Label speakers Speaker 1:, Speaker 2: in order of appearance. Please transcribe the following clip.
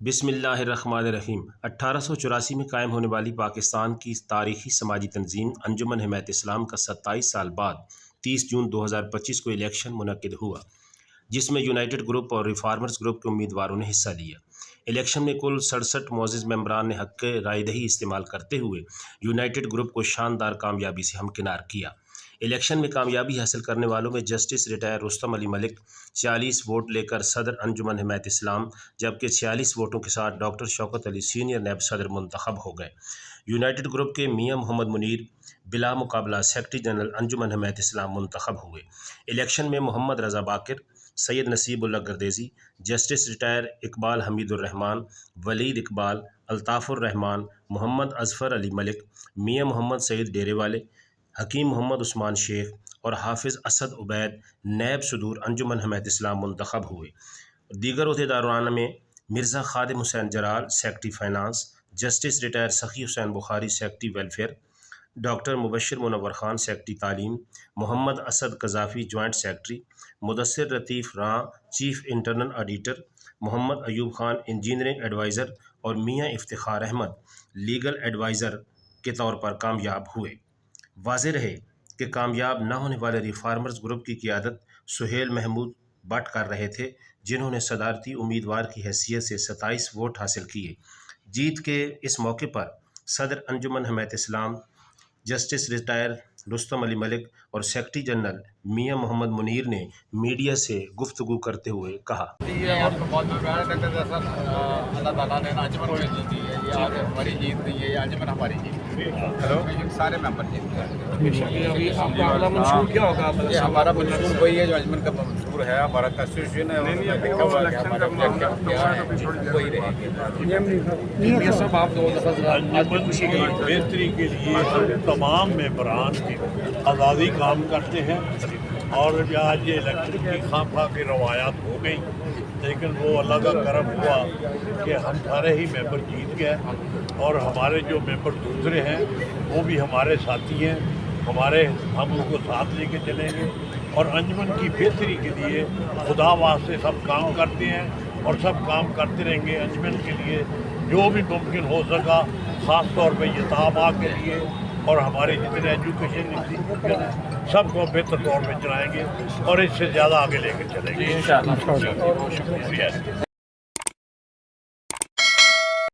Speaker 1: بسم اللہ الرحمن الرحیم 1884 میں قائم ہونے والی پاکستان کی تاریخی سماجی تنظیم انجمن حمایت اسلام کا 27 سال بعد 30 جون 2025 کو الیکشن منعقد ہوا، جس میں یونائٹڈ گروپ اور ریفارمرز گروپ کے امیدواروں نے حصہ لیا۔ الیکشن میں کل 67 معزز ممبران نے حق رائے دہی استعمال کرتے ہوئے یونائٹڈ گروپ کو شاندار کامیابی سے ہمکنار کیا۔ الیکشن میں کامیابی حاصل کرنے والوں میں جسٹس ریٹائر رستم علی ملک 46 ووٹ لے کر صدر انجمن حمایت اسلام، جبکہ 46 ووٹوں کے ساتھ doctor Shaukat Ali senior NAB صدر منتخب ہو گئے۔ یونائٹڈ گروپ کے میاں محمد منیر بلا مقابلہ سیکرٹری جنرل انجمن حمایت اسلام منتخب ہوئے۔ الیکشن میں محمد رضا باقر، سید نصیب اللہ گردیزی، جسٹس ریٹائر اقبال حمید الرحمان، ولید اقبال، الطاف الرحمان، محمد اظفر علی ملک، میاں محمد سعید ڈیرے والے، حکیم محمد عثمان شیخ اور حافظ اسد عبید نیب صدور انجمن حمایت اسلام منتخب ہوئے۔ دیگر عہدیداران میں Mirza Khadim Hussain Jalal secretary finance, justice retire Sakhi Hussain Bukhari secretary welfare, doctor Mubashir Munawar Khan secretary تعلیم، محمد اسد قذافی جوائنٹ سیکرٹری، مدثر لطیف راں chief internal auditor, Muhammad Ayub Khan engineering adviser اور میاں افتخار احمد لیگل ایڈوائزر کے طور پر کامیاب ہوئے۔ واضح رہے کہ کامیاب نہ ہونے والے ریفارمرز گروپ کی قیادت سہیل محمود بٹ کر رہے تھے، جنہوں نے صدارتی امیدوار کی حیثیت سے 27 ووٹ حاصل کیے۔ جیت کے اس موقع پر صدر انجمن حمایت اسلام جسٹس ریٹائر رستم علی ملک اور سیکرٹری جنرل میاں محمد منیر نے میڈیا سے گفتگو کرتے ہوئے کہا،
Speaker 2: اللہ تعالیٰ نے انجمن کو جیت دی ہے، یہ آج ہماری جیت نہیں ہے، یہ انجمن ہماری جیت ہے، سارے ممبر جیت گئے۔ یہ ہمارا منشور وہی ہے جو انجمن کا منشور ہے، ہمارا کنسٹیٹیوشن ہے، وہی رہے
Speaker 3: گی۔ بہتری کے لیے تمام ممبران کی آزادی کام کرتے ہیں، اور آج یہ الیکشن کی خواہ خواہ کی روایات ہو گئی، لیکن وہ اللہ کا کرم ہوا کہ ہم سارے ہی ممبر جیت گئے، اور ہمارے جو ممبر دوسرے ہیں وہ بھی ہمارے ساتھی ہیں، ہم ان کو ساتھ لے کے چلیں گے، اور انجمن کی بہتری کے لیے خدا واسطے سب کام کرتے ہیں اور سب کام کرتے رہیں گے۔ انجمن کے لیے جو بھی ممکن ہو سکا، خاص طور پہ یتاماں کے لیے اور ہمارے جتنے ایجوکیشن انسٹیٹیوشن ہیں، سب کو بہتر طور پہ چلائیں گے اور اس سے زیادہ آگے لے کے چلیں گے۔ شکریہ۔